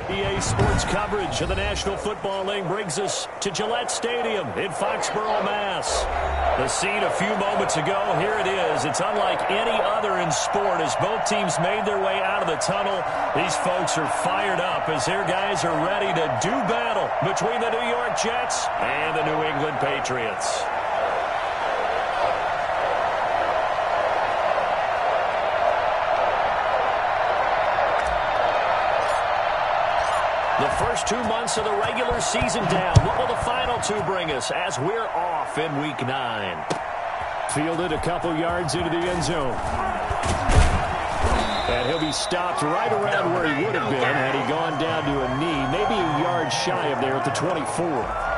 EA Sports coverage of the National Football League brings us to Gillette Stadium in Foxborough, Mass. The scene a few moments ago, here it is. It's unlike any other in sport as both teams made their way out of the tunnel. These folks are fired up as their guys are ready to do battle between the New York Jets and the New England Patriots. The first 2 months of the regular season down. What will the final two bring us as we're off in Week 9? Fielded a couple yards into the end zone. And he'll be stopped right around where he would have been had he gone down to a knee, maybe a yard shy of there at the 24.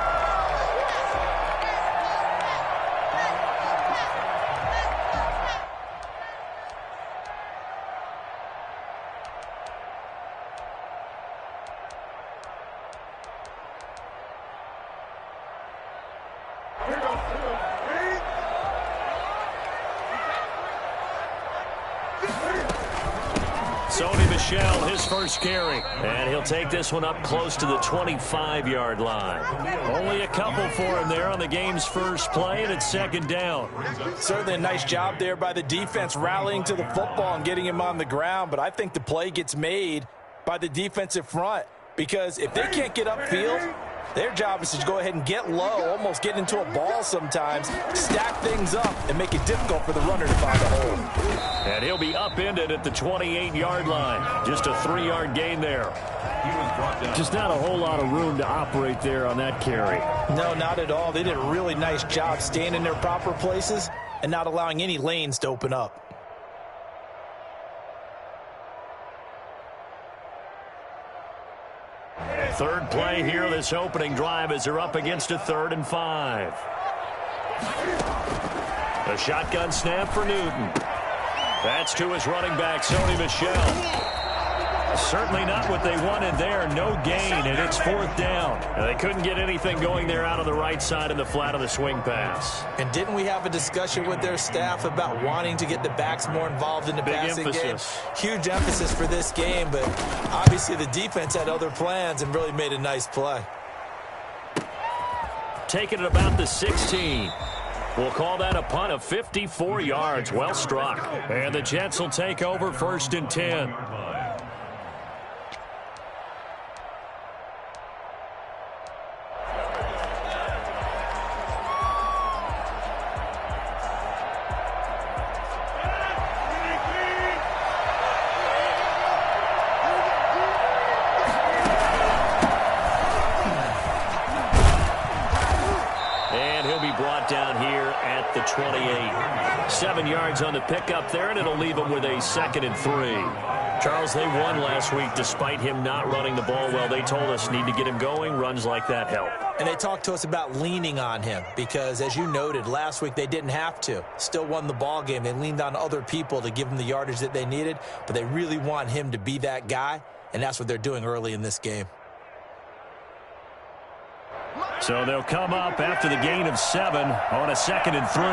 Sony Michel, his first carry. And he'll take this one up close to the 25-yard line. Only a couple for him there on the game's first play, and it's second down. Certainly a nice job there by the defense rallying to the football and getting him on the ground. But I think the play gets made by the defensive front because if they can't get upfield, their job is to go ahead and get low, almost get into a ball sometimes, stack things up, and make it difficult for the runner to find a hole. And he'll be upended at the 28-yard line. Just a 3-yard gain there. Just not a whole lot of room to operate there on that carry. No, not at all. They did a really nice job staying in their proper places and not allowing any lanes to open up. Third play here, this opening drive as they're up against a 3rd and 5. A shotgun snap for Newton. That's to his running back, Sony Michel. Certainly not what they wanted there. No gain, and it's 4th down. They couldn't get anything going there out of the right side in the flat of the swing pass. And didn't we have a discussion with their staff about wanting to get the backs more involved in the passing game? Huge emphasis for this game, but obviously the defense had other plans and really made a nice play. Taking it about the 16. We'll call that a punt of 54 yards. Well struck. And the Jets will take over 1st and 10. Down here at the 28. 7 yards on the pickup there, and it'll leave them with a 2nd and 3. Charles, they won last week despite him not running the ball well. They told us need to get him going. Runs like that help. And they talked to us about leaning on him because, as you noted, last week they didn't have to. Still won the ball game. They leaned on other people to give them the yardage that they needed, but they really want him to be that guy, and that's what they're doing early in this game. So they'll come up after the gain of 7 on a 2nd and 3.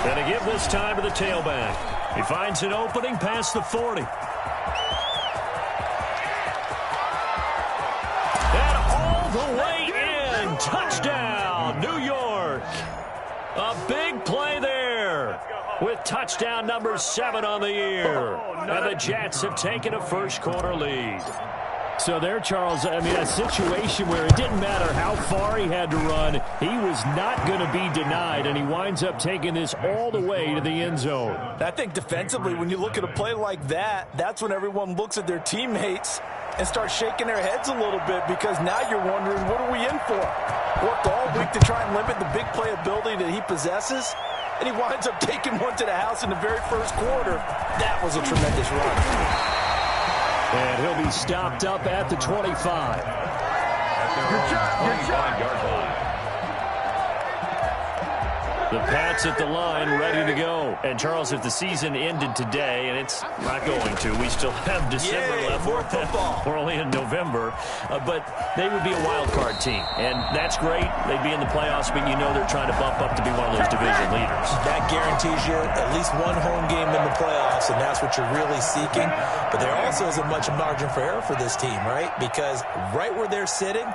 And to give this time to the tailback. He finds an opening past the 40. And all the way in. Touchdown, New York. A big play there with touchdown number 7 on the year. And the Jets have taken a first-quarter lead. So there, Charles, I mean, a situation where it didn't matter how far he had to run, he was not going to be denied, and he winds up taking this all the way to the end zone. I think defensively, when you look at a play like that, that's when everyone looks at their teammates and starts shaking their heads a little bit because now you're wondering, what are we in for? Worked all week to try and limit the big play ability that he possesses, and he winds up taking one to the house in the very first quarter. That was a tremendous run. And he'll be stopped up at the 25. Good shot, good shot. The Pats at the line, ready to go. And, Charles, if the season ended today, and it's not going to, we still have December left. More football. We're only in November. But they would be a wild card team. And that's great. They'd be in the playoffs, but you know they're trying to bump up to be one of those division leaders. That guarantees you at least one home game in the playoffs, and that's what you're really seeking. But there also isn't much margin for error for this team, right? Because right where they're sitting,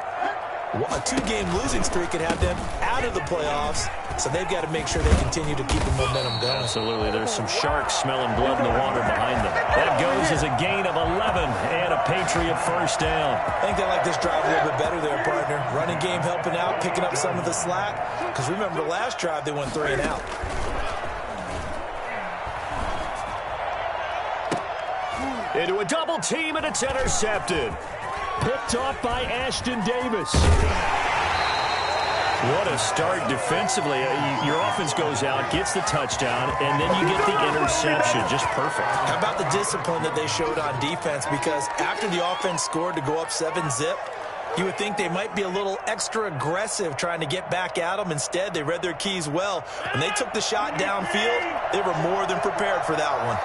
a two-game losing streak could have them out of the playoffs, so they've got to make sure they continue to keep the momentum going. Absolutely. There's some sharks smelling blood in the water behind them. That goes as a gain of 11 and a Patriot first down. I think they like this drive a little bit better there, partner. Running game helping out, picking up some of the slack. Because remember, the last drive they went 3 and out. Into a double team, and it's intercepted. Picked off by Ashton Davis. What a start defensively. Your offense goes out, gets the touchdown, and then you get the interception. Just perfect. How about the discipline that they showed on defense? Because after the offense scored to go up 7-zip, you would think they might be a little extra aggressive trying to get back at them. Instead, they read their keys well. When they took the shot downfield, they were more than prepared for that one.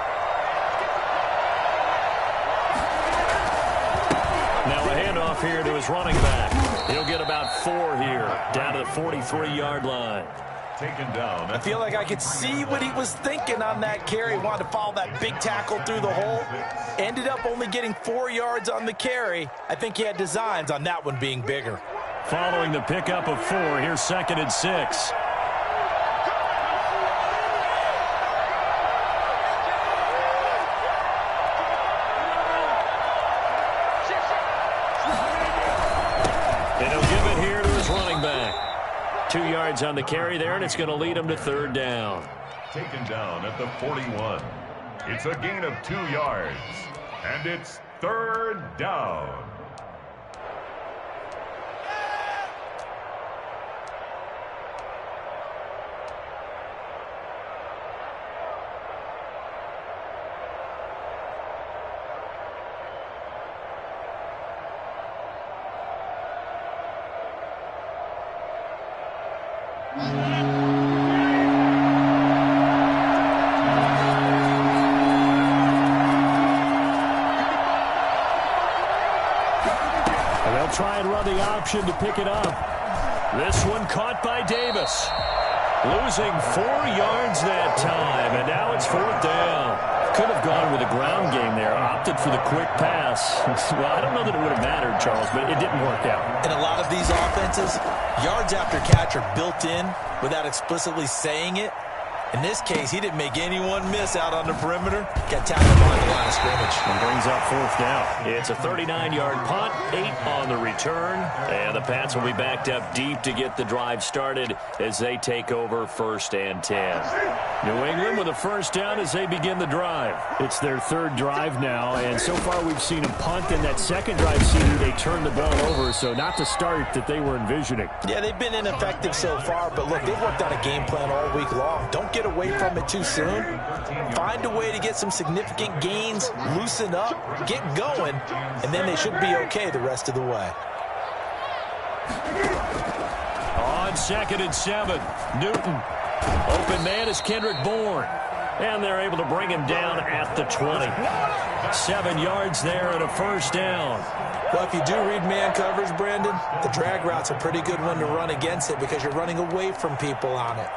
Now a handoff here to his running back. He'll get about 4 here, down to the 43-yard line. Taken down. I feel like I could see what he was thinking on that carry. Wanted to follow that big tackle through the hole. Ended up only getting 4 yards on the carry. I think he had designs on that one being bigger. Following the pickup of 4, here's 2nd and 6. And he'll give it here to his running back. 2 yards on the carry there, and it's going to lead him to 3rd down. Taken down at the 41. It's a gain of 2 yards. And it's 3rd down. They'll try and run the option to pick it up. This one caught by Davis. Losing 4 yards that time, and now it's 4th down. Could have gone with a ground game there. Opted for the quick pass. Well, I don't know that it would have mattered, Charles, but it didn't work out. In a lot of these offenses, yards after catch are built in without explicitly saying it. In this case, he didn't make anyone miss out on the perimeter. Got tackled on the line of scrimmage. And brings up 4th down. It's a 39-yard punt, 8 on the return. And the Pats will be backed up deep to get the drive started as they take over 1st and 10. New England with a first down as they begin the drive. It's their 3rd drive now, and so far we've seen them punt. In that 2nd drive, they turned the ball over, so not the start that they were envisioning. Yeah, they've been ineffective so far, but look, they've worked on a game plan all week long. Don't get away from it too soon. Find a way to get some significant gains, loosen up, get going, and then they should be okay the rest of the way. On 2nd and 7, Newton. Open man is Kendrick Bourne. And they're able to bring him down at the 20. 7 yards there and a first down. Well, if you do read man coverage, Brandon, the drag route's a pretty good one to run against it because you're running away from people on it.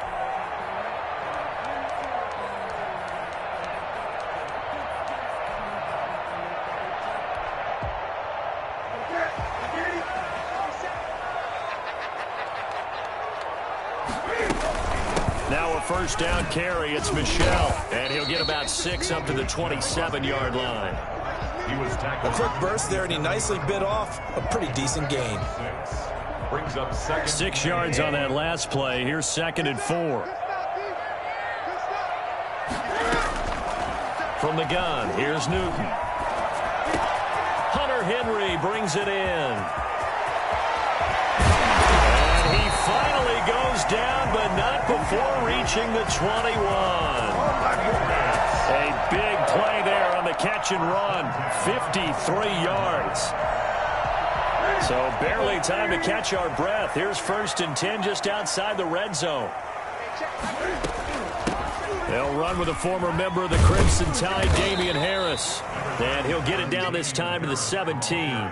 Now a first down carry. It's Michel. And he'll get about 6 up to the 27-yard line. He was tackled. A quick burst there, and he nicely bit off a pretty decent gain. Brings up 2nd. 6 yards on that last play. Here's 2nd and 4. From the gun, here's Newton. Hunter Henry brings it in. And he finally goes down, but not before reaching the 21. A big play there on the catch and run. 53 yards. So barely time to catch our breath. Here's 1st and 10 just outside the red zone. They'll run with a former member of the Crimson Tide, Damian Harris. And he'll get it down this time to the 17.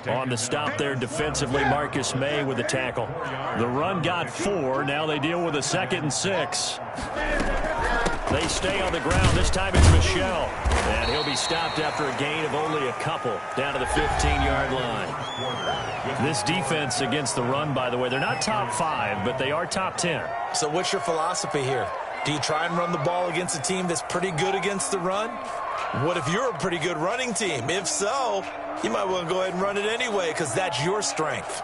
On the stop there defensively, Marcus May with the tackle. The run got 4. Now they deal with a 2nd and 6. They stay on the ground. This time it's Michel. And he'll be stopped after a gain of only a couple down to the 15-yard line. This defense against the run, by the way, they're not top 5, but they are top 10. So what's your philosophy here? Do you try and run the ball against a team that's pretty good against the run? What if you're a pretty good running team? If so, you might want to go ahead and run it anyway because that's your strength.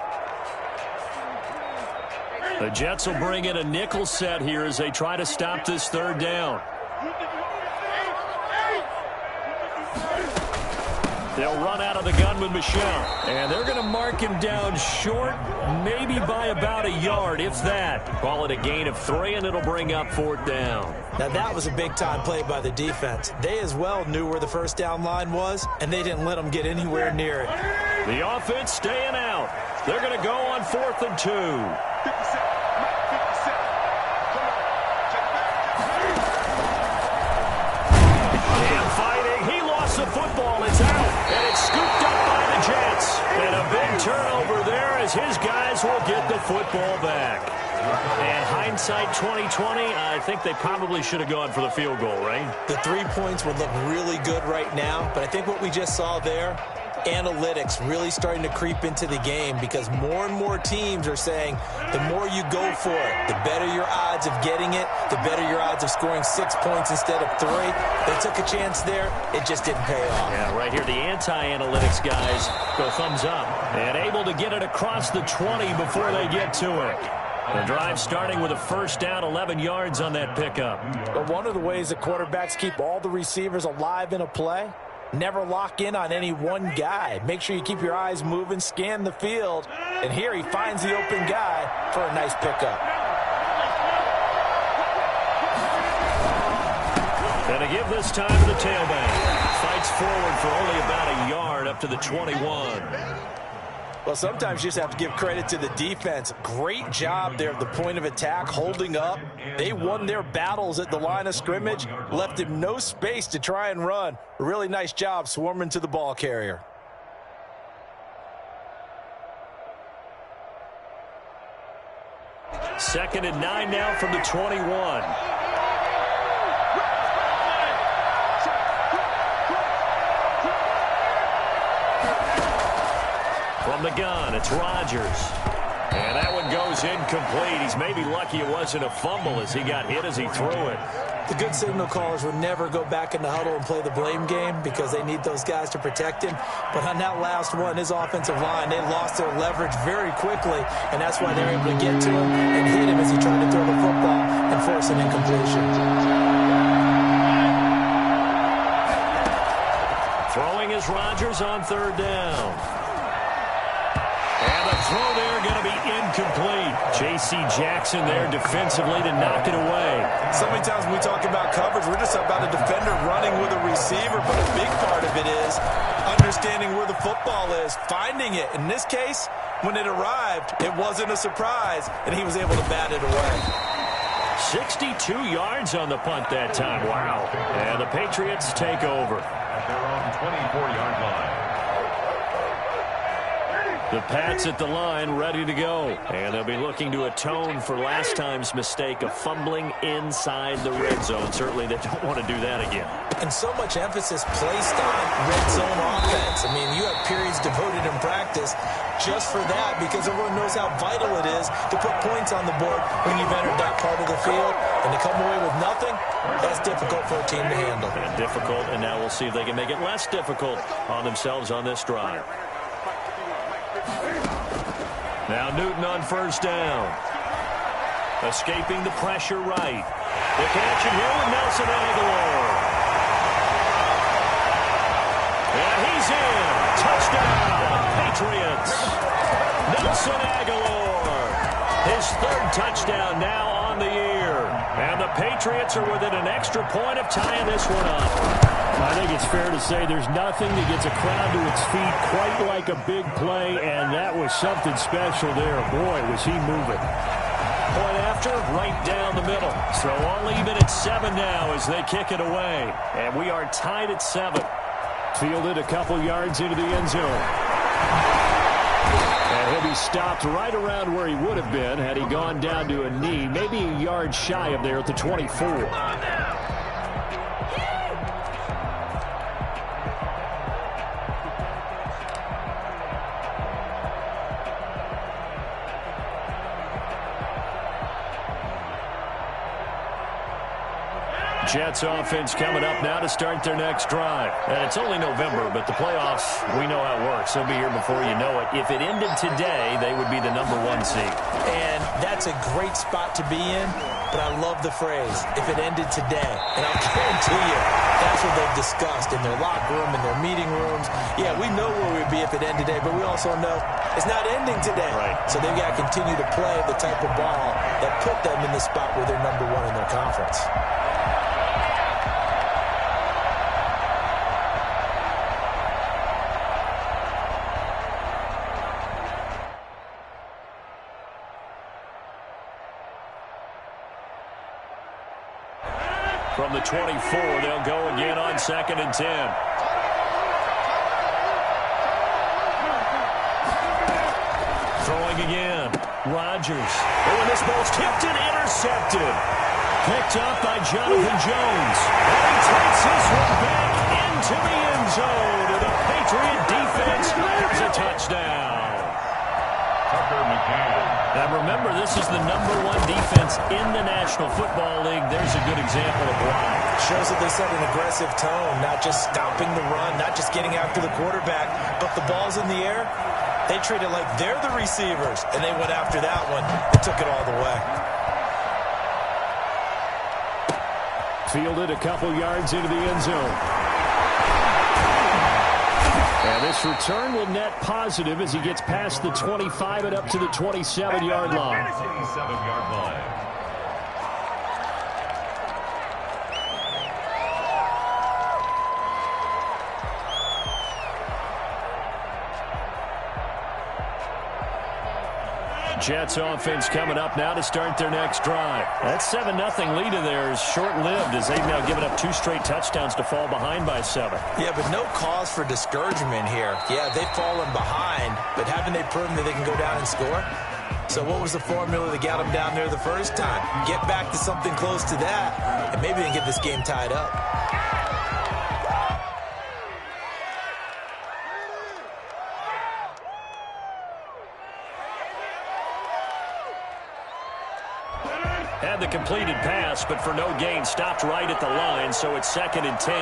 The Jets will bring in a nickel set here as they try to stop this 3rd down. They'll run out of the gun with Michel. And they're going to mark him down short, maybe by about a yard, if that. Call it a gain of 3, and it'll bring up 4th down. Now, that was a big-time play by the defense. They as well knew where the first down line was, and they didn't let them get anywhere near it. The offense staying out. They're going to go on 4th and 2. The football is out, and it's scooped up by the Jets. And a big turnover there as his guys will get the football back. And hindsight 2020, I think they probably should have gone for the field goal, right? The 3 points would look really good right now, but I think what we just saw there, analytics really starting to creep into the game because more and more teams are saying the more you go for it, the better your odds of getting it, the better your odds of scoring 6 points instead of 3. They took a chance there. It just didn't pay off. Yeah, right here the anti-analytics guys go thumbs up and able to get it across the 20 before they get to it. The drive starting with a 1st down, 11 yards on that pickup. But one of the ways that quarterbacks keep all the receivers alive in a play, never lock in on any one guy. Make sure you keep your eyes moving, scan the field, and here he finds the open guy for a nice pickup. Gonna give this time to the tailback. Fights forward for only about a yard up to the 21. Well, sometimes you just have to give credit to the defense. Great job there at the point of attack, holding up. They won their battles at the line of scrimmage, left him no space to try and run. A really nice job swarming to the ball carrier. Second and 9 now from the 21. From the gun, it's Rodgers. And that one goes incomplete. He's maybe lucky it wasn't a fumble as he got hit as he threw it. The good signal callers would never go back in the huddle and play the blame game because they need those guys to protect him. But on that last one, his offensive line, they lost their leverage very quickly, and that's why they're able to get to him and hit him as he tried to throw the football and force an incompletion. Throwing is Rodgers on 3rd down. And the throw there going to be incomplete. J.C. Jackson there defensively to knock it away. So many times when we talk about coverage, we're just about a defender running with a receiver, but a big part of it is understanding where the football is, finding it. In this case, when it arrived, it wasn't a surprise, and he was able to bat it away. 62 yards on the punt that time. Wow. And the Patriots take over. At their own 24-yard line. The Pats at the line, ready to go. And they'll be looking to atone for last time's mistake of fumbling inside the red zone. Certainly they don't want to do that again. And so much emphasis placed on red zone offense. I mean, you have periods devoted in practice just for that because everyone knows how vital it is to put points on the board when you've entered that part of the field. And to come away with nothing, that's difficult for a team to handle. And difficult, and now we'll see if they can make it less difficult on themselves on this drive. Now Newton on 1st down. Escaping the pressure right. The connection here with Nelson Aguilar. And he's in. Touchdown, Patriots. Nelson Aguilar. His 3rd touchdown now on the year. And the Patriots are within an extra point of tying this one up. I think it's fair to say there's nothing that gets a crowd to its feet quite like a big play, and that was something special there. Boy, was he moving. point after, right down the middle. So all even at 7 now as they kick it away. And we are tied at 7. Fielded a couple yards into the end zone. And he'll be stopped right around where he would have been had he gone down to a knee, maybe a yard shy of there at the 24. Jets offense coming up now to start their next drive. And it's only November, but the playoffs, we know how it works. They'll be here before you know it. If it ended today, they would be the #1 seed. And that's a great spot to be in, but I love the phrase, if it ended today. And I'll guarantee you, that's what they've discussed in their locker room, in their meeting rooms. Yeah, we know where we'd be if it ended today, but we also know it's not ending today. Right. So they've got to continue to play the type of ball that put them in the spot where they're #1 in their conference. From the 24, they'll go again on 2nd and 10. Throwing again. Rodgers. Oh, and this ball's tipped and intercepted. Picked up by Jonathan Jones. And he takes this one back into the end zone. And the Patriot defense has a touchdown. Tucker McCann. Now remember, this is the #1 defense in the National Football League. There's a good example of why. Shows that they set an aggressive tone, not just stopping the run, not just getting after the quarterback, but the ball's in the air. They treat it like they're the receivers, and they went after that one and took it all the way. Fielded a couple yards into the end zone. And this return will net positive as he gets past the 25 and up to the 27-yard line. 27-yard line. Jets offense coming up now to start their next drive. That 7-0 lead of theirs short-lived as they've now given up 2 straight touchdowns to fall behind by 7. Yeah, but no cause for discouragement here. Yeah, they've fallen behind, but haven't they proven that they can go down and score? So what was the formula that got them down there the first time? Get back to something close to that, and maybe they can get this game tied up. Had the completed pass, but for no gain, stopped right at the line, so it's 2nd and 10.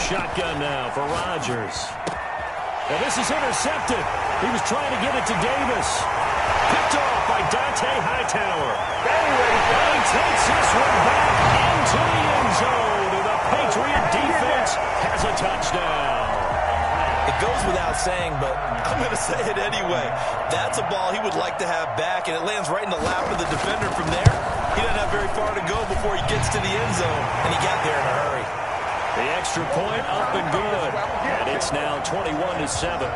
Shotgun now for Rodgers. And this is intercepted. He was trying to get it to Davis. Picked off by Dante Hightower. And he takes this one back into the end zone. And the Patriot defense has a touchdown. It goes without saying, but I'm going to say it anyway. That's a ball he would like to have back, and it lands right in the lap of the defender from there. He doesn't have very far to go before he gets to the end zone, and he got there in a hurry. The extra point up and good. And it's now 21-7.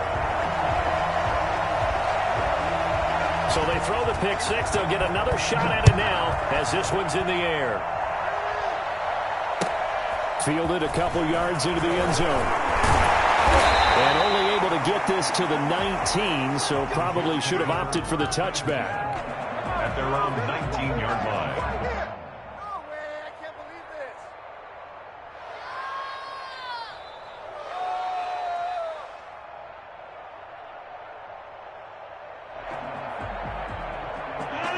So they throw the pick six. They'll get another shot at it now as this one's in the air. Fielded a couple yards into the end zone. And only able to get this to the 19, so probably should have opted for the touchback. At their own 19-yard line.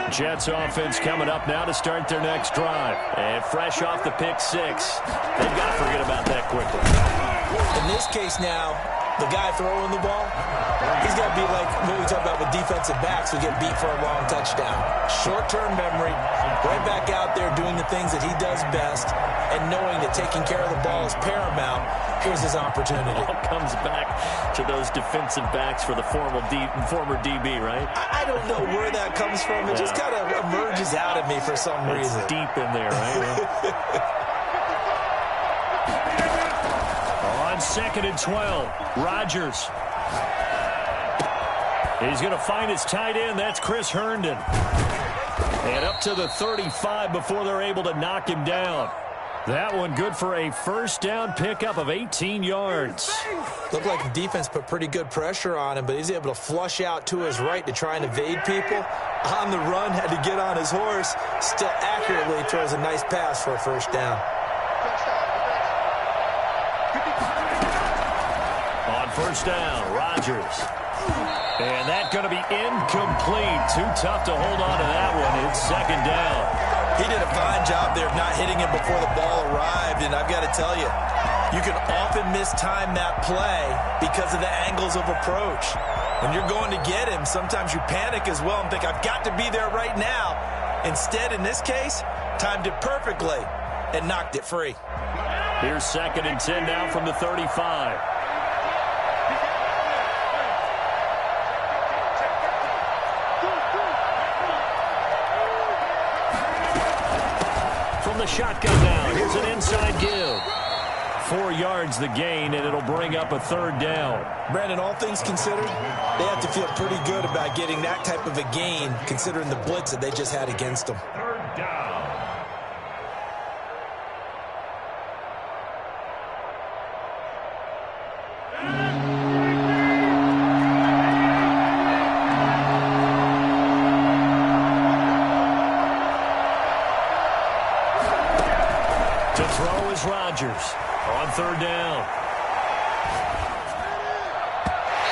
Jets offense coming up now to start their next drive. And fresh off the pick six, they've got to forget about that quickly. In this case now, the guy throwing the ball, he's got to be like what we talk about with defensive backs who get beat for a long touchdown. Short-term memory, right back out there doing the things that he does best, and knowing that taking care of the ball is paramount. Here's his opportunity. It all comes back to those defensive backs for the former DB, right? I don't know where that comes from. It just kind of emerges out of me for some reason. It's deep in there, right? on 2nd and 12. Rodgers. He's going to find his tight end. That's Chris Herndon. And up to the 35 before they're able to knock him down. That one good for a first down pickup of 18 yards. Looked like the defense put pretty good pressure on him, but he's able to flush out to his right to try and evade people. On the run, had to get on his horse. Still accurately throws a nice pass for a first down. On first down, Rodgers. And that's going to be incomplete. Too tough to hold on to that one. It's 2nd down. He did a fine job there of not hitting him before the ball arrived, and I've got to tell you, you can often mistime that play because of the angles of approach. When you're going to get him, sometimes you panic as well and think, I've got to be there right now. Instead, in this case, timed it perfectly and knocked it free. Here's 2nd and 10 now from the 35. From the shotgun now, here's an inside give. 4 yards the gain, and it'll bring up a 3rd down. Brandon, all things considered, they have to feel pretty good about getting that type of a gain, considering the blitz that they just had against them. 3rd down. To throw is Rodgers on 3rd down.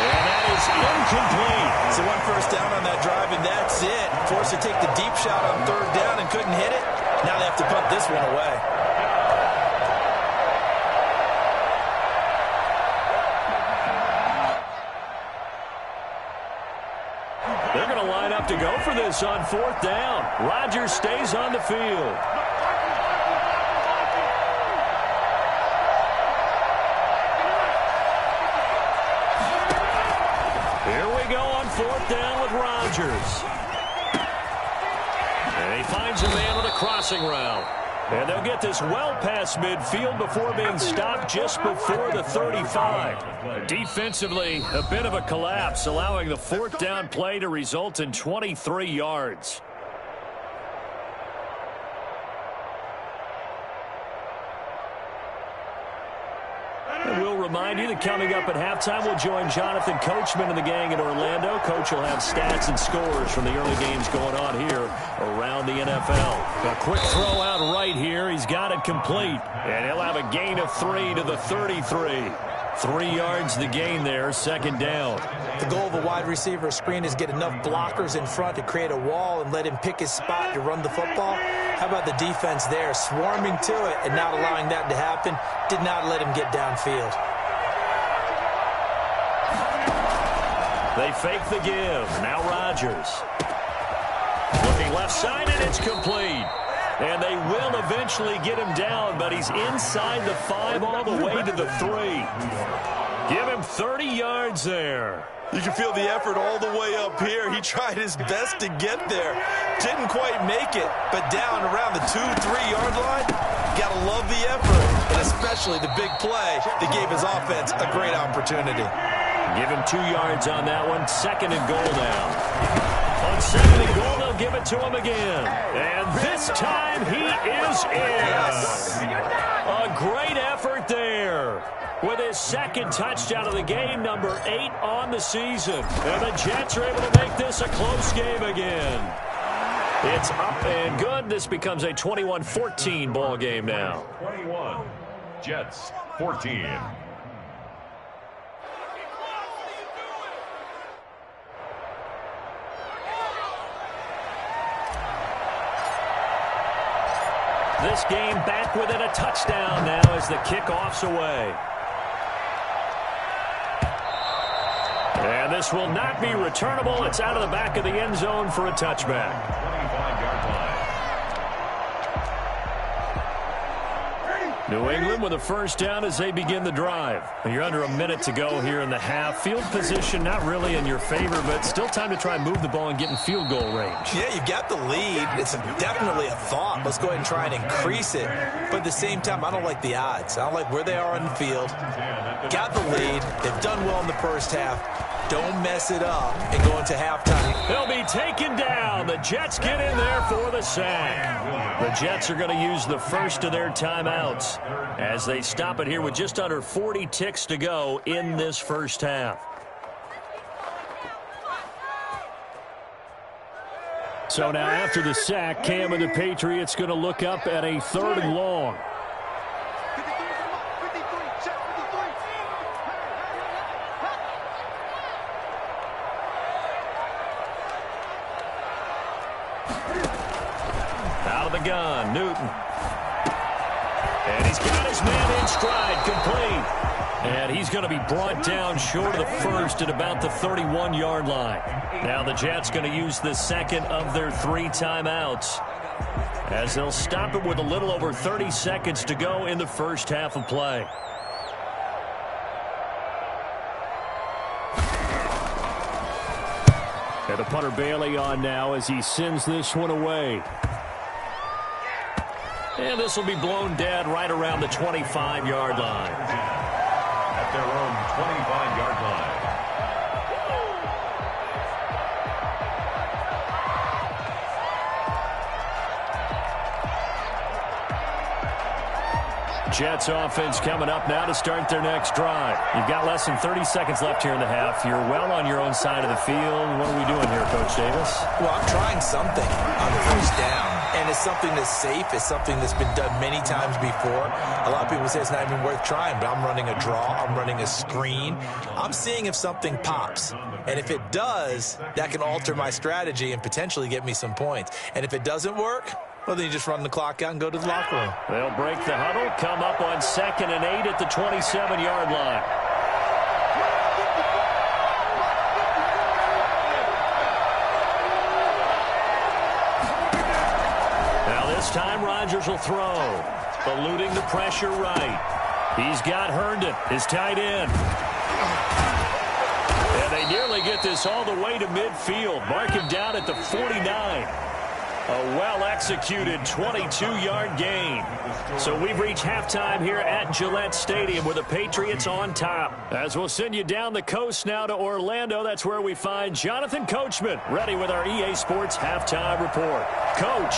And that is incomplete. So 1 first down on that drive, and that's it. Forced to take the deep shot on 3rd down and couldn't hit it. Now they have to punt this one away. They're going to line up to go for this on 4th down. Rodgers stays on the field. Here we go on 4th down with Rodgers. And he finds a man with a crossing route. And they'll get this well past midfield before being stopped just before the 35. Defensively, a bit of a collapse, allowing the 4th down play to result in 23 yards. And we'll remind you that coming up at halftime, we'll join Jonathan Coachman and the gang in Orlando. Coach will have stats and scores from the early games going on here around the NFL. A quick throw out right here. He's got it complete. And he'll have a gain of 3 to the 33. 3 yards the gain there, 2nd down. The goal of a wide receiver screen is get enough blockers in front to create a wall and let him pick his spot to run the football. How about the defense there, swarming to it and not allowing that to happen? Did not let him get downfield. They fake the give. Now Rodgers. Looking left side, and it's complete. And they will eventually get him down, but he's inside the 5 all the way to the 3. Give him 30 yards there. You can feel the effort all the way up here. He tried his best to get there. Didn't quite make it, but down around the 2-3 yard line, gotta love the effort, and especially the big play that gave his offense a great opportunity. Give him 2 yards on that one. 2nd and goal now. On 2nd and goal, they'll give it to him again. And this time he is in. A great effort there. With his 2nd touchdown of the game, number 8 on the season. And the Jets are able to make this a close game again. It's up and good. This becomes a 21-14 ball game now. 21, Jets 14. This game back within a touchdown now as the kickoff's away. And this will not be returnable. It's out of the back of the end zone for a touchback. 25-yard line. New England with a first down as they begin the drive. You're under a minute to go here in the half. Field position not really in your favor, but still time to try and move the ball and get in field goal range. Yeah, you've got the lead. It's definitely a thought. Let's go ahead and try and increase it. But at the same time, I don't like the odds. I don't like where they are on the field. Got the lead. They've done well in the first half. Don't mess it up and go into halftime. They'll be taken down. The Jets get in there for the sack. The Jets are going to use the first of their timeouts as they stop it here with just under 40 ticks to go in this first half. So now after the sack, Cam and the Patriots going to look up at a 3rd and long. Out of the gun, Newton. And he's got his man in stride, complete. And he's going to be brought down short of the first at about the 31-yard line. Now the Jets going to use the second of their 3 timeouts as they'll stop it with a little over 30 seconds to go in the first half of play. And the punter Bailey on now as he sends this one away. And this will be blown dead right around the 25-yard line. At their own 25-yard line. Jets offense coming up now to start their next drive. You've got less than 30 seconds left here in the half. You're well on your own side of the field. What are we doing here, Coach Davis? Well, I'm trying something on the first down. And it's something that's safe. It's something that's been done many times before. A lot of people say it's not even worth trying, but I'm running a draw. I'm running a screen. I'm seeing if something pops. And if it does, that can alter my strategy and potentially get me some points. And if it doesn't work, well, then you just run the clock out and go to the locker room. They'll break the huddle, come up on 2nd and 8 at the 27-yard line. This time Rodgers will throw, eluding the pressure right. He's got Herndon, his tight end. And they nearly get this all the way to midfield. Mark him down at the 49. A well-executed 22-yard gain. So we've reached halftime here at Gillette Stadium with the Patriots on top. As we'll send you down the coast now to Orlando, that's where we find Jonathan Coachman, ready with our EA Sports Halftime Report. Coach.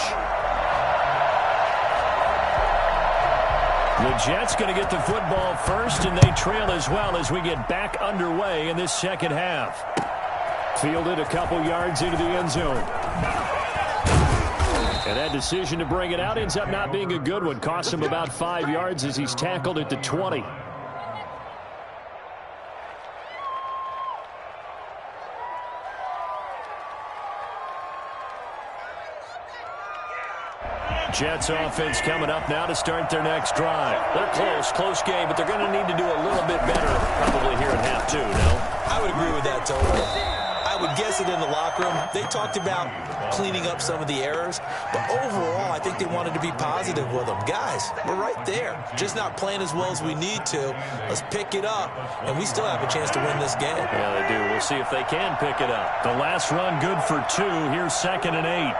The Jets going to get the football first, and they trail as well as we get back underway in this second half. Fielded a couple yards into the end zone. And that decision to bring it out ends up not being a good one. Cost him about 5 yards as he's tackled at the 20. Jets offense coming up now to start their next drive. They're close game, but they're going to need to do a little bit better probably here in half 2, no? I would agree with that totally. I would guess it in the locker room. They talked about cleaning up some of the errors, but overall, I think they wanted to be positive with them. Guys, we're right there. Just not playing as well as we need to. Let's pick it up, and we still have a chance to win this game. Yeah, they do. We'll see if they can pick it up. The last run good for 2. Here's 2nd and 8.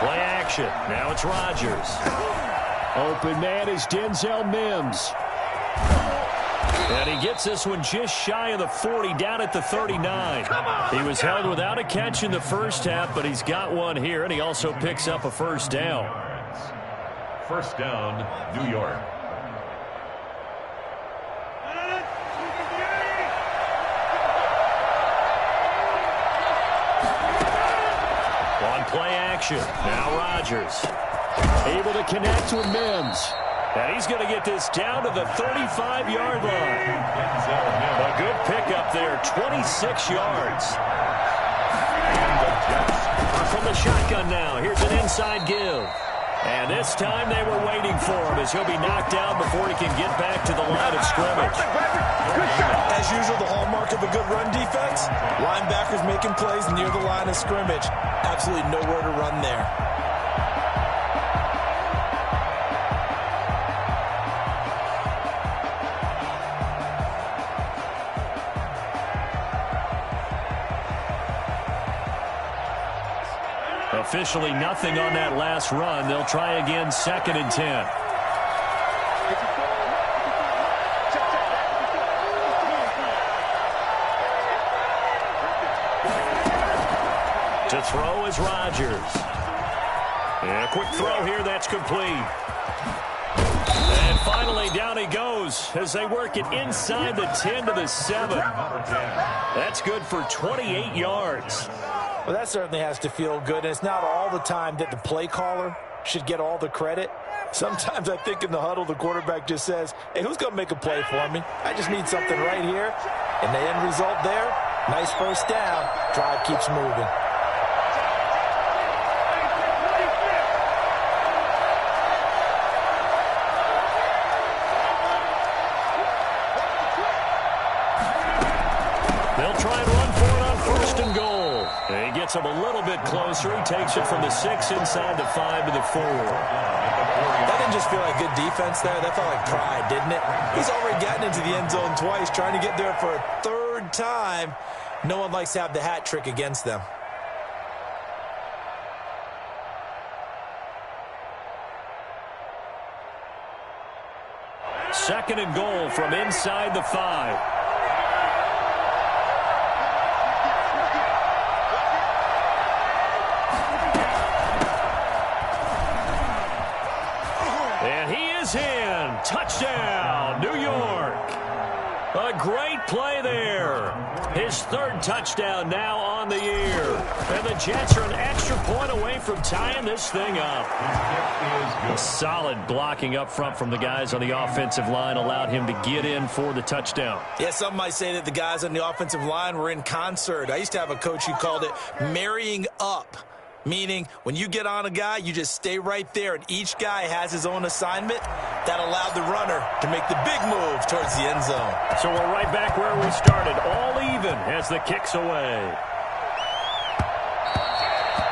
Play action. Now it's Rodgers. Open man is Denzel Mims. And he gets this one just shy of the 40, down at the 39. He was held without a catch in the first half, but he's got one here, and he also picks up a first down. First down, New York. On play action. Now Rodgers. Able to connect with Mims. And he's going to get this down to the 35-yard line. A good pickup there, 26 yards. From the shotgun now, here's an inside give. And this time they were waiting for him as he'll be knocked down before he can get back to the line of scrimmage. As usual, the hallmark of a good run defense? Linebackers making plays near the line of scrimmage. Absolutely nowhere to run there. Officially nothing on that last run. They'll try again, 2nd and 10. To throw is Rodgers. And a quick throw here, that's complete. And finally, down he goes as they work it inside the 10 to the 7. That's good for 28 yards. Well, that certainly has to feel good, and it's not all the time that the play caller should get all the credit. Sometimes I think in the huddle, the quarterback just says, hey, who's going to make a play for me? I just need something right here. And the end result there, nice first down. Drive keeps moving. They'll try and run for it on 1st and goal. And he gets him a little bit closer. He takes it from the 6 inside the 5 to the 4. That didn't just feel like good defense there. That felt like pride, didn't it? He's already gotten into the end zone twice, trying to get there for a 3rd time. No one likes to have the hat trick against them. Second and goal from inside the 5. And he is in. Touchdown, New York. A great play there. His 3rd touchdown now on the year. And the Jets are an extra point away from tying this thing up. Solid blocking up front from the guys on the offensive line allowed him to get in for the touchdown. Yeah, some might say that the guys on the offensive line were in concert. I used to have a coach who called it marrying up. Meaning, when you get on a guy, you just stay right there, and each guy has his own assignment. That allowed the runner to make the big move towards the end zone. So we're right back where we started, all even as the kick's away.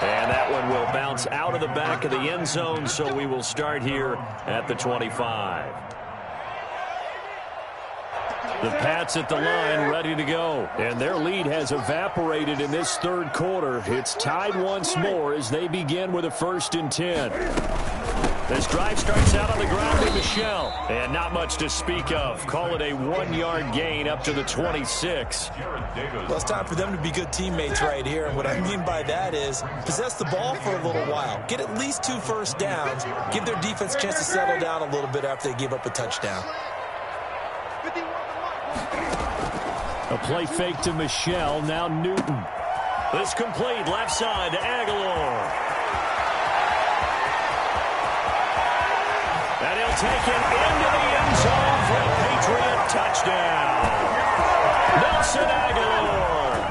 And that one will bounce out of the back of the end zone, so we will start here at the 25. The Pats at the line, ready to go. And their lead has evaporated in this 3rd quarter. It's tied once more as they begin with a 1st and 10. This drive starts out on the ground with Michel. And not much to speak of. Call it a 1-yard gain up to the 26. Well, it's time for them to be good teammates right here. And what I mean by that is possess the ball for a little while. Get at least 2 first downs. Give their defense a chance to settle down a little bit after they give up a touchdown. A play fake to Michel, now Newton. This complete, left side to Aguilar. And he'll take it into the end zone for a Patriot touchdown. Nelson Aguilar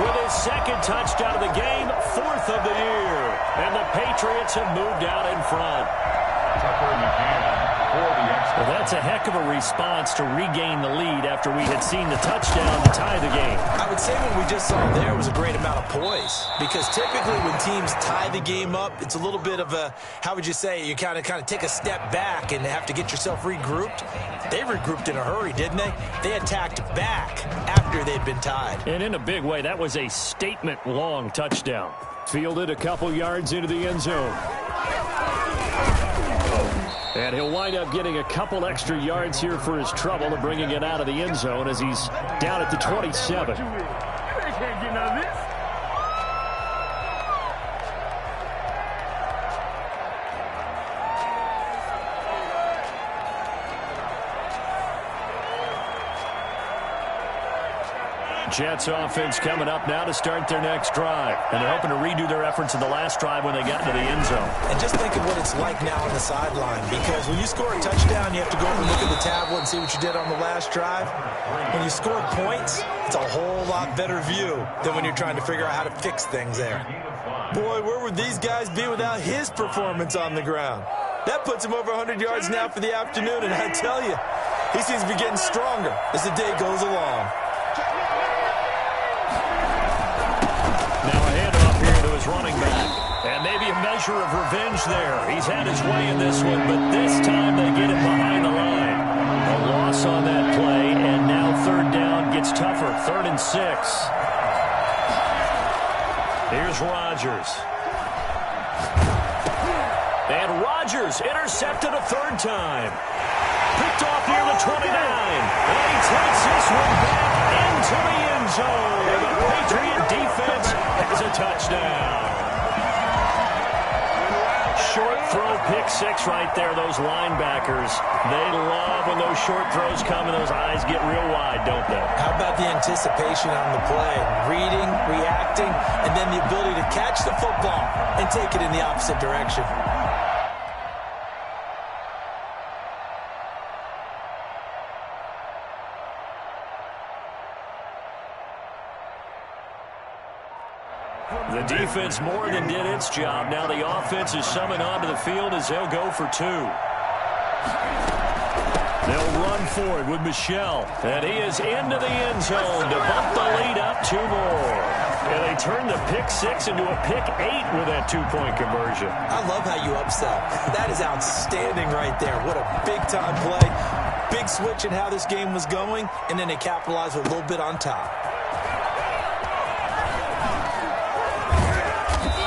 with his 2nd touchdown of the game, 4th of the year. And the Patriots have moved out in front. Well, that's a heck of a response to regain the lead after we had seen the touchdown to tie the game. I would say what we just saw there was a great amount of poise, because typically when teams tie the game up, it's a little bit of a, how would you say, you kind of take a step back and have to get yourself regrouped. They regrouped in a hurry, didn't they? They attacked back after they'd been tied. And in a big way, that was a statement-long touchdown. Fielded a couple yards into the end zone. And he'll wind up getting a couple extra yards here for his trouble and bringing it out of the end zone as he's down at the 27. You can't get none of this. Jets offense coming up now to start their next drive. And they're hoping to redo their efforts in the last drive when they got into the end zone. And just think of what it's like now on the sideline, because when you score a touchdown, you have to go over and look at the tablet and see what you did on the last drive. When you score points, it's a whole lot better view than when you're trying to figure out how to fix things there. Boy, where would these guys be without his performance on the ground? That puts him over 100 yards now for the afternoon, and I tell you, he seems to be getting stronger as the day goes along. measure of revenge there. He's had his way in this one, but this time they get him behind the line. A loss on that play, and now third down gets tougher. 3rd and 6. Here's Rodgers. And Rodgers intercepted a 3rd time. Picked off near the 29. And he takes this one back into the end zone. The Patriot defense has a touchdown. Short throw, pick 6 right there. Those linebackers, they love when those short throws come and those eyes get real wide, don't they? How about the anticipation on the play? Reading, reacting, and then the ability to catch the football and take it in the opposite direction. The defense more than did its job. Now the offense is summoned onto the field as they'll go for 2. They'll run for it with Michel. And he is into the end zone to bump the lead up 2 more. And they turn the pick 6 into a pick 8 with that 2-point conversion. I love how you upsell. That is outstanding right there. What a big-time play. Big switch in how this game was going, and then they capitalized with a little bit on top.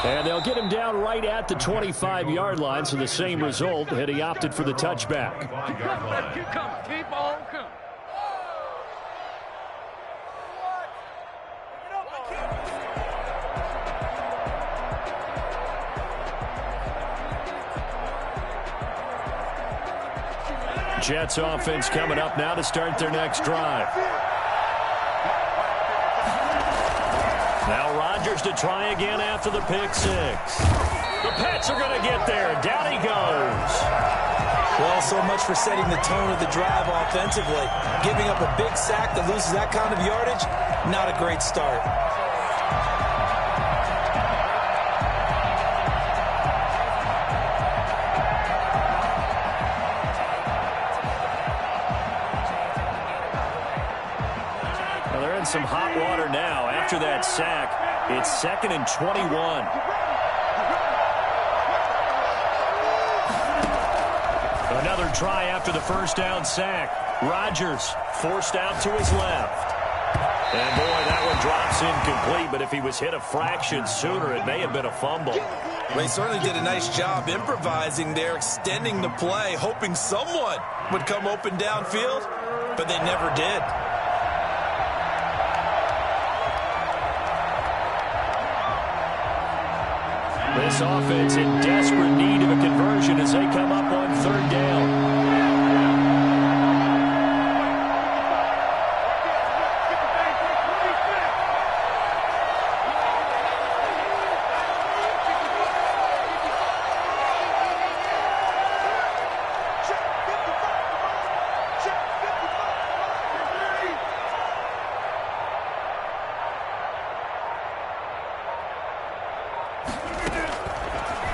And they'll get him down right at the 25-yard line, so the same result, and he opted for the touchback. Keep on coming. Jets offense coming up now to start their next drive. Now Rodgers to try again after the pick 6. The Pats are going to get there. Down he goes. Well, so much for setting the tone of the drive offensively. Giving up a big sack that loses that kind of yardage, not a great start. Well, they're in some hot water now. After that sack, it's 2nd and 21. Another try after the first down sack. Rodgers forced out to his left. And boy, that one drops incomplete, but if he was hit a fraction sooner, it may have been a fumble. They certainly did a nice job improvising there, extending the play, hoping someone would come open downfield, but they never did. This offense in desperate need of a conversion as they come up on 3rd down.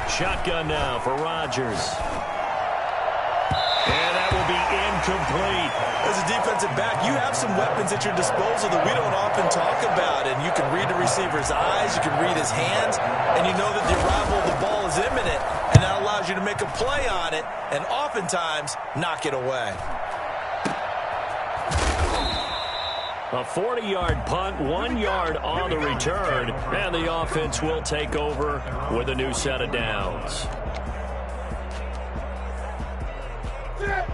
Shotgun now for Rodgers. And that will be incomplete. As a defensive back, you have some weapons at your disposal that we don't often talk about. And you can read the receiver's eyes, you can read his hands, and you know that the arrival of the ball is imminent. And that allows you to make a play on it and oftentimes knock it away. A 40-yard punt, 1 yard on the return, and the offense will take over with a new set of downs.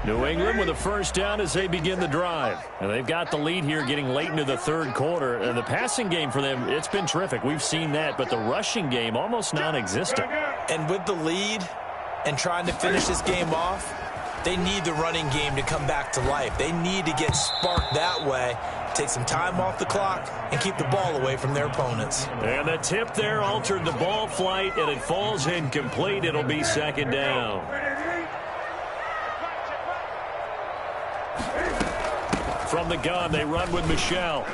New England with a first down as they begin the drive. And they've got the lead here getting late into the 3rd quarter. And the passing game for them, it's been terrific. We've seen that, but the rushing game almost non-existent. And with the lead and trying to finish this game off, they need the running game to come back to life. They need to get sparked that way, take some time off the clock, and keep the ball away from their opponents. And the tip there altered the ball flight, and it falls incomplete. It'll be 2nd down. From the gun, they run with Michel.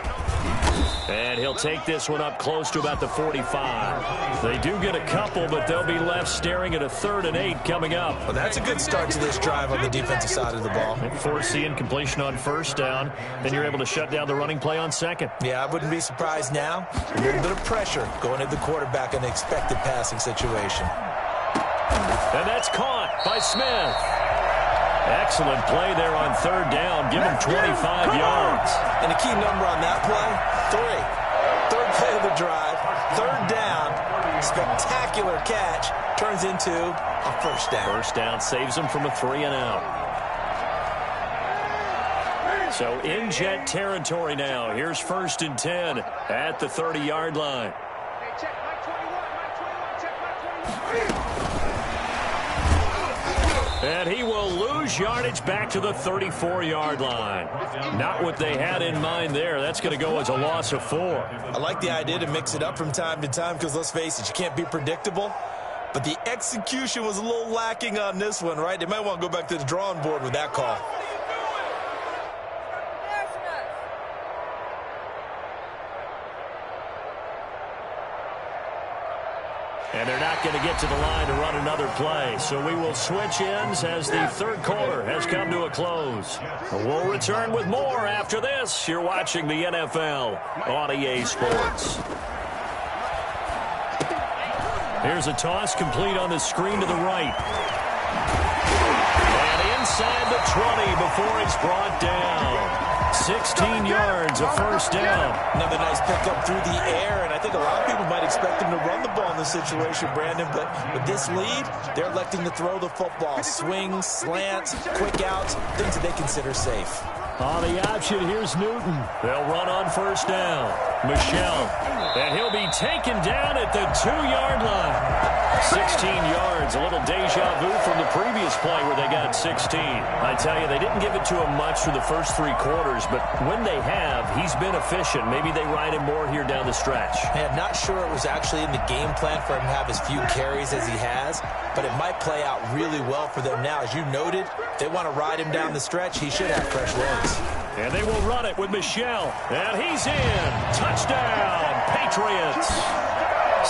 And he'll take this one up close to about the 45. They do get a couple, but they'll be left staring at a 3rd and 8 coming up. Well, that's a good start to this drive on the defensive side of the ball. Force the incompletion on 1st down, then you're able to shut down the running play on 2nd. Yeah, I wouldn't be surprised now. A little bit of pressure going at the quarterback in the expected passing situation. And that's caught by Smith. Excellent play there on third down. Give him 25 yards. And a key number on that play, 3. Third play of the drive, third down, spectacular catch, turns into a first down. First down saves him from a 3-and-out. So in Jet territory now. Here's 1st and 10 at the 30-yard line. And he will lose yardage back to the 34-yard line. Not what they had in mind there. That's going to go as a loss of 4. I like the idea to mix it up from time to time because, let's face it, you can't be predictable. But the execution was a little lacking on this one, right? They might want to go back to the drawing board with that call. And they're not going to get to the line to run another play. So we will switch ends as the third quarter has come to a close. We'll return with more after this. You're watching the NFL on EA Sports. Here's a toss complete on the screen to the right. And inside the 20 before it's brought down. 16 yards, a first down. Another nice pickup through the air, and I think a lot of people might expect him to run the ball in this situation, Brandon, but with this lead, they're electing to throw the football. Swings, slants, quick outs, things that they consider safe. On the option, here's Newton. They'll run on first down. Michel, and he'll be taken down at the 2-yard line. 16 yards, a little deja vu from the previous play where they got 16. I tell you, they didn't give it to him much for the first 3 quarters, but when they have, he's been efficient. Maybe they ride him more here down the stretch. Hey, I'm not sure it was actually in the game plan for him to have as few carries as he has, but it might play out really well for them now. As you noted, if they want to ride him down the stretch, he should have fresh legs. And they will run it with Michel. And he's in. Touchdown, Patriots.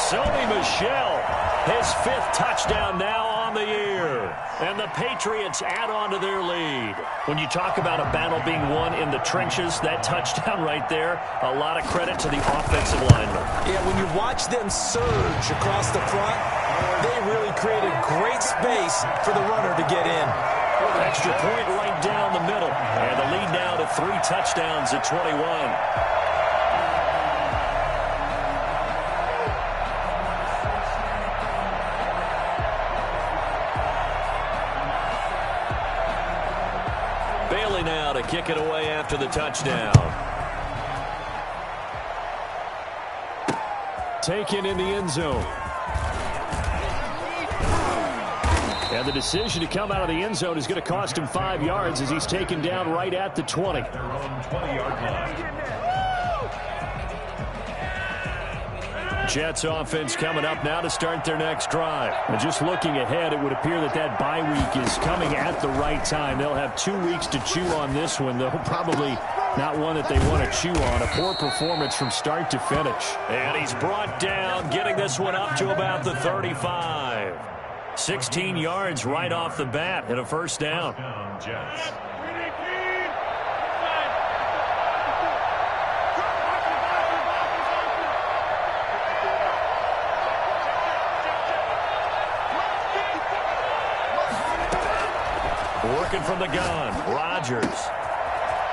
Sony Michel, his 5th touchdown now on the year. And the Patriots add on to their lead. When you talk about a battle being won in the trenches, that touchdown right there, a lot of credit to the offensive linemen. Yeah, when you watch them surge across the front, they really created great space for the runner to get in. Extra point right down the middle. And the lead now to 3 touchdowns at 21. Bailey now to kick it away after the touchdown. Taken in the end zone. And the decision to come out of the end zone is going to cost him 5 yards as he's taken down right at the 20. Their own 20-yard line. Jets offense coming up now to start their next drive. And just looking ahead, it would appear that that bye week is coming at the right time. They'll have 2 weeks to chew on this one, though probably not one that they want to chew on. A poor performance from start to finish. And he's brought down, getting this one up to about the 35. 16 yards right off the bat and a first down. Jets. Working from the gun, Rodgers.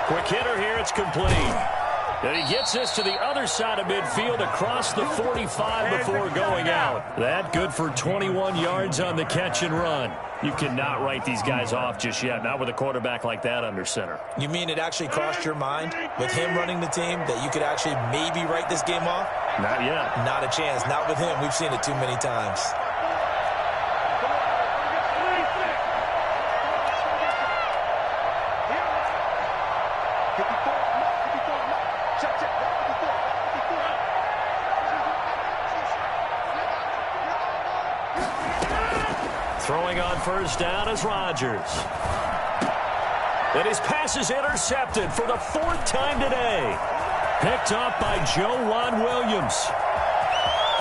Quick hitter here, it's complete. And he gets this to the other side of midfield across the 45 before going out. That good for 21 yards on the catch and run. You cannot write these guys off just yet, not with a quarterback like that under center. You mean it actually crossed your mind with him running the team that you could actually maybe write this game off? Not yet. Not a chance. Not with him. We've seen it too many times. Throwing on first down is Rodgers. And his pass is intercepted for the 4th time today. Picked up by Joejuan Williams.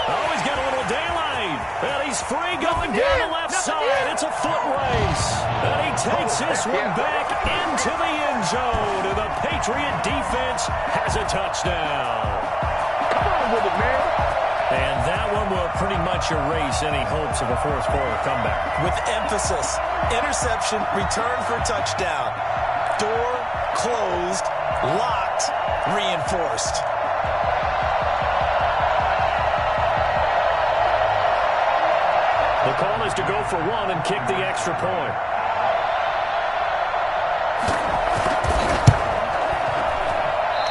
Oh, he's got a little daylight. And he's free going down the left side. It's a foot race. And he takes this one back into the end zone. And the Patriot defense has a touchdown. Come on with it, man. And that one will pretty much erase any hopes of a fourth quarter comeback. With emphasis, interception, return for touchdown. Door closed, locked, reinforced. The call is to go for one and kick the extra point.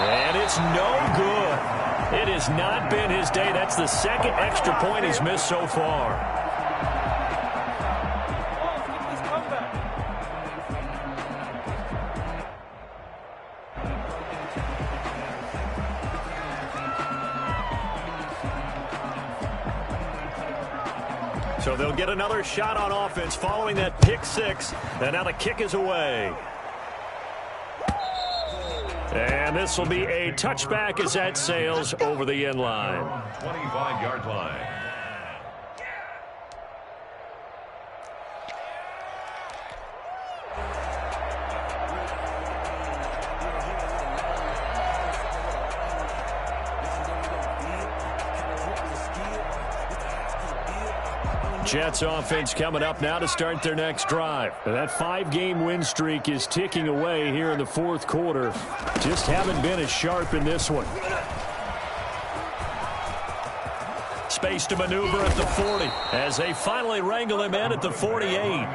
And it's no good. It has not been his day. That's the second extra point he's missed so far. So they'll get another shot on offense following that pick six. And now the kick is away. And this will be a touchback as that sails over the end line. 25-yard line. Jets offense coming up now to start their next drive. That 5-game win streak is ticking away here in the fourth quarter. Just haven't been as sharp in this one. Space to maneuver at the 40 as they finally wrangle him in at the 48.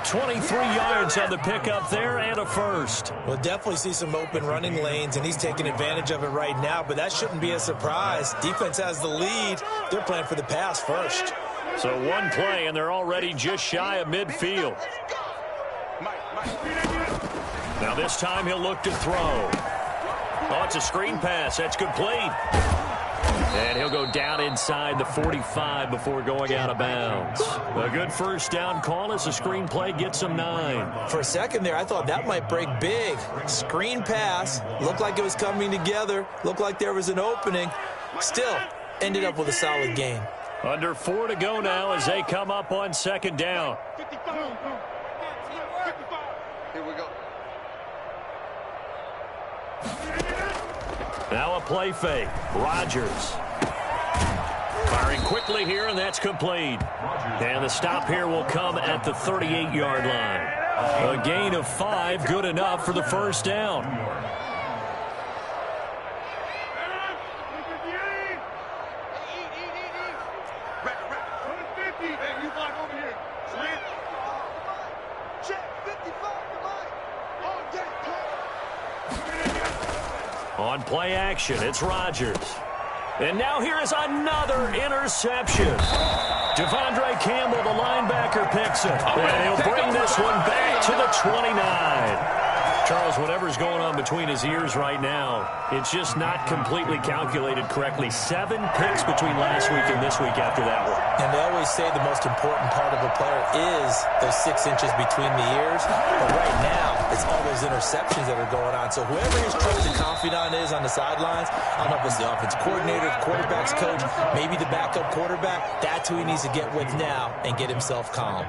23 yards on the pickup there and a first. We'll definitely see some open running lanes, and he's taking advantage of it right now, but that shouldn't be a surprise. Defense has the lead. They're playing for the pass first. So one play, and they're already just shy of midfield. Now this time he'll look to throw. Oh, it's a screen pass. That's complete. And he'll go down inside the 45 before going out of bounds. A good first down call as the screen play gets him 9. For a second there, I thought that might break big. Screen pass. Looked like it was coming together. Looked like there was an opening. Still, ended up with a solid gain. Under 4 to go now as they come up on second down. Here we go. Now a play fake. Rodgers. Firing quickly here, and that's complete. And the stop here will come at the 38-yard line. A gain of 5, good enough for the first down. On play action, it's Rodgers. And now here is another interception. Devondre Campbell, the linebacker, picks it. And he'll bring this one back to the 29. Charles, whatever's going on between his ears right now, it's just not completely calculated correctly. 7 picks between last week and this week after that one. And they always say the most important part of a player is those 6 inches between the ears. But right now, it's all those interceptions that are going on. So whoever his trusted confidant is on the sidelines, I don't know if it's the offense coordinator, the quarterback's coach, maybe the backup quarterback, that's who he needs to get with now and get himself calm.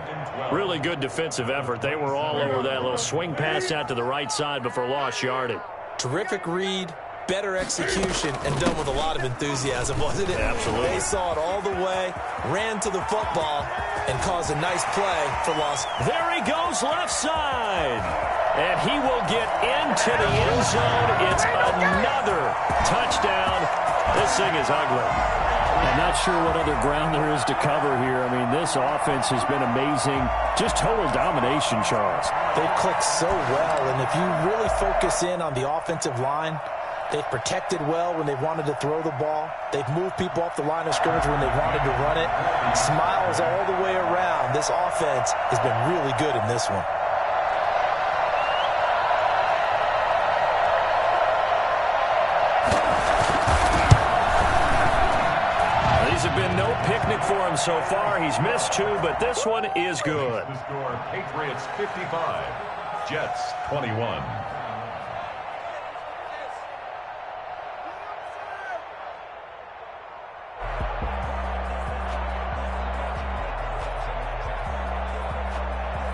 Really good defensive effort. They were all over that little swing pass out to the right side before lost yardage. Terrific read, better execution, and done with a lot of enthusiasm, wasn't it? Absolutely. They saw it all the way, ran to the football, and caused a nice play for loss. There he goes left side. And he will get into the end zone. It's another touchdown. This thing is ugly. I'm not sure what other ground there is to cover here. I mean, this offense has been amazing. Just total domination, Charles. They've clicked so well, and if you really focus in on the offensive line, they've protected well when they've wanted to throw the ball. They've moved people off the line of scrimmage when they've wanted to run it. Smiles all the way around. This offense has been really good in this one. Been no picnic for him so far. He's missed 2, but this one is good. The score, Patriots 55, Jets 21.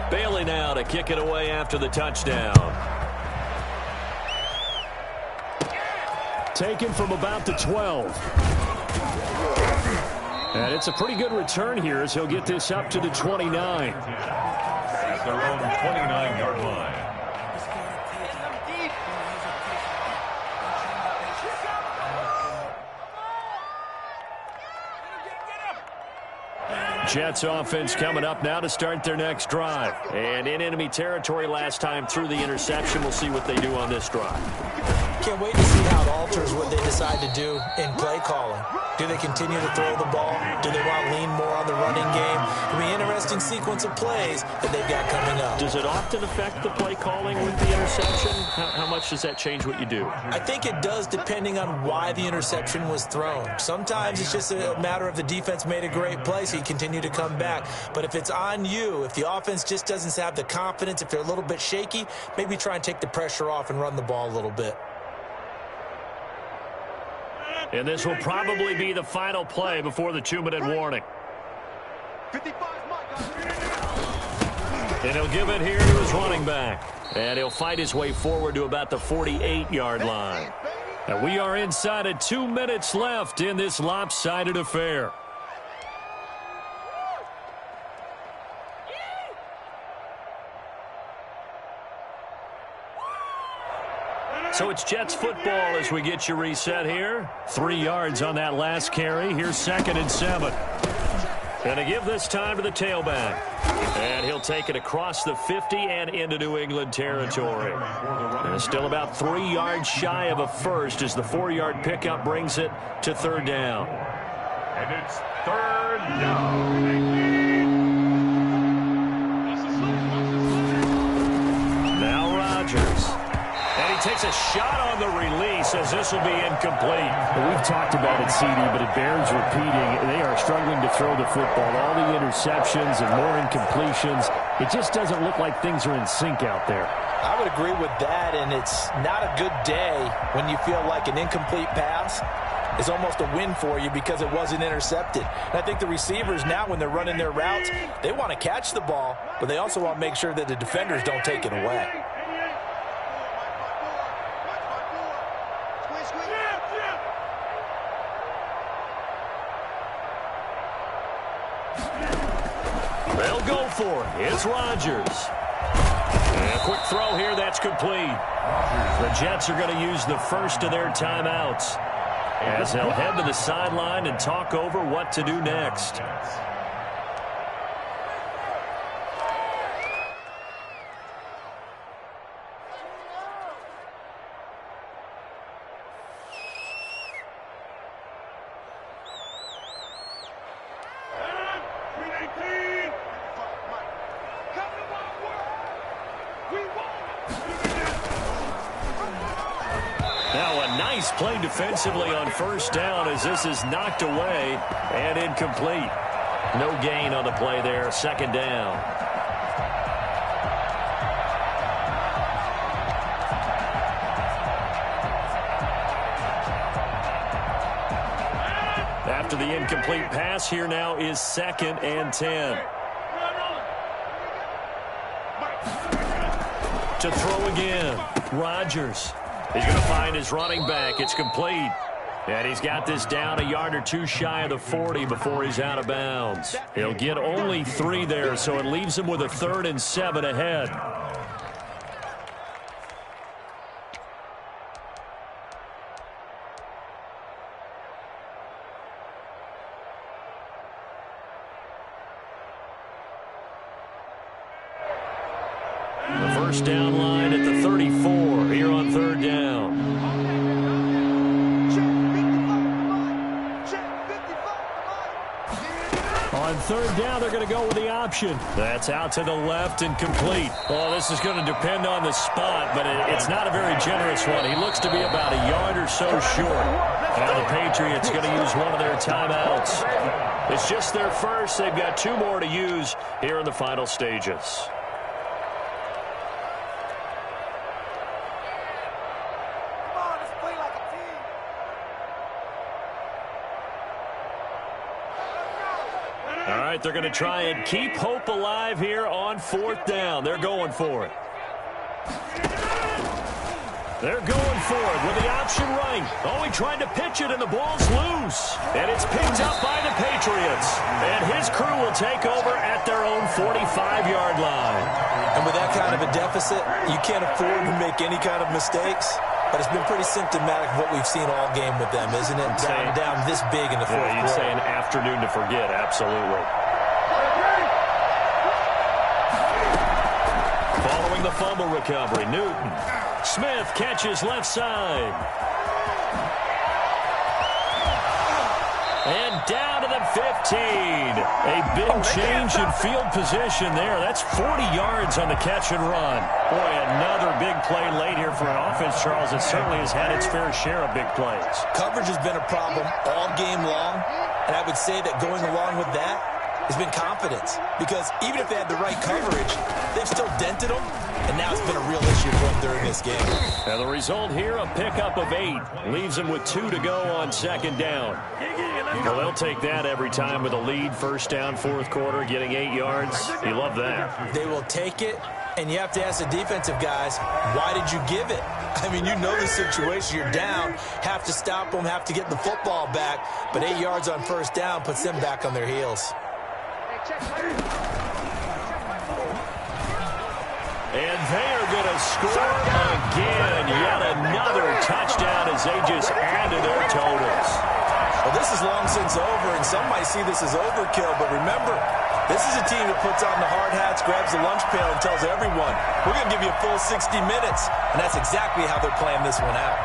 Bailey now to kick it away after the touchdown. Taken from about the 12. And it's a pretty good return here as he'll get this up to the 29. At their own 29-yard line. Jets offense coming up now to start their next drive. And in enemy territory last time through the interception. We'll see what they do on this drive. Can't wait to see how it alters what they decide to do in play calling. Do they continue to throw the ball? Do they want to lean more on the running game? It'll be an interesting sequence of plays that they've got coming up. Does it often affect the play calling with the interception? How much does that change what you do? I think it does depending on why the interception was thrown. Sometimes it's just a matter of the defense made a great play, so you continue to come back. But if it's on you, if the offense just doesn't have the confidence, if they're a little bit shaky, maybe try and take the pressure off and run the ball a little bit. And this will probably be the final play before the 2-minute warning. And he'll give it here to his running back. And he'll fight his way forward to about the 48-yard line. And we are inside of 2 minutes left in this lopsided affair. So it's Jets football as we get you reset here. 3 yards on that last carry. Here's 2nd and 7. And to give this time to the tailback. And he'll take it across the 50 and into New England territory. And still about 3 yards shy of a first as the 4-yard pickup brings it to 3rd down. And it's 3rd down. Now Rodgers. And he takes a shot on the release as this will be incomplete. Well, we've talked about it, CD, but it bears repeating. They are struggling to throw the football. All the interceptions and more incompletions. It just doesn't look like things are in sync out there. I would agree with that, and it's not a good day when you feel like an incomplete pass is almost a win for you because it wasn't intercepted. And I think the receivers now, when they're running their routes, they want to catch the ball, but they also want to make sure that the defenders don't take it away. They'll go for it. It's Rodgers. And a quick throw here. That's complete. The Jets are going to use the first of their timeouts as they'll head to the sideline and talk over what to do next. Play defensively on 1st down as this is knocked away and incomplete. No gain on the play there. 2nd down. After the incomplete pass, here now is 2nd and 10. To throw again. Rodgers. He's going to find his running back. It's complete. And he's got this down a yard or two shy of the 40 before he's out of bounds. He'll get only 3 there, so it leaves him with a 3rd and 7 ahead. The first down line at the 34 here on 3rd down. On 3rd down, they're going to go with the option. That's out to the left and complete. Well, this is going to depend on the spot, but it's not a very generous one. He looks to be about a yard or so short. Now the Patriots going to use one of their timeouts. It's just their first. They've got 2 more to use here in the final stages. All right, they're going to try and keep hope alive here on 4th down. They're going for it. They're going for it with the option right. Oh, he tried to pitch it, and the ball's loose. And it's picked up by the Patriots. And his crew will take over at their own 45-yard line. And with that kind of a deficit, you can't afford to make any kind of mistakes. But it's been pretty symptomatic of what we've seen all game with them, isn't it? Down this big in the fourth quarter. You'd say an afternoon to forget, absolutely. Following the fumble recovery, Newton. Smith catches left side. And down to the 15. A big change in field position there. That's 40 yards on the catch and run. Boy, another big play late here for an offense, Charles, that certainly has had its fair share of big plays. Coverage has been a problem all game long, and I would say that going along with that has been confidence. Because even if they had the right coverage, they've still dented them, and now it's been a real issue for them during this game. And the result here, a pickup of 8. Leaves them with 2 to go on second down. Well, they'll take that every time with a lead. First down, fourth quarter, getting 8 yards. You love that. They will take it, and you have to ask the defensive guys, why did you give it? I mean, you know the situation. You're down, have to stop them, have to get the football back, but 8 yards on first down puts them back on their heels. And they are going to score again. Yet another touchdown as they just add to their totals. Well, this is long since over, and some might see this as overkill, but remember, this is a team that puts on the hard hats, grabs the lunch pail, and tells everyone, we're going to give you a full 60 minutes, and that's exactly how they're playing this one out.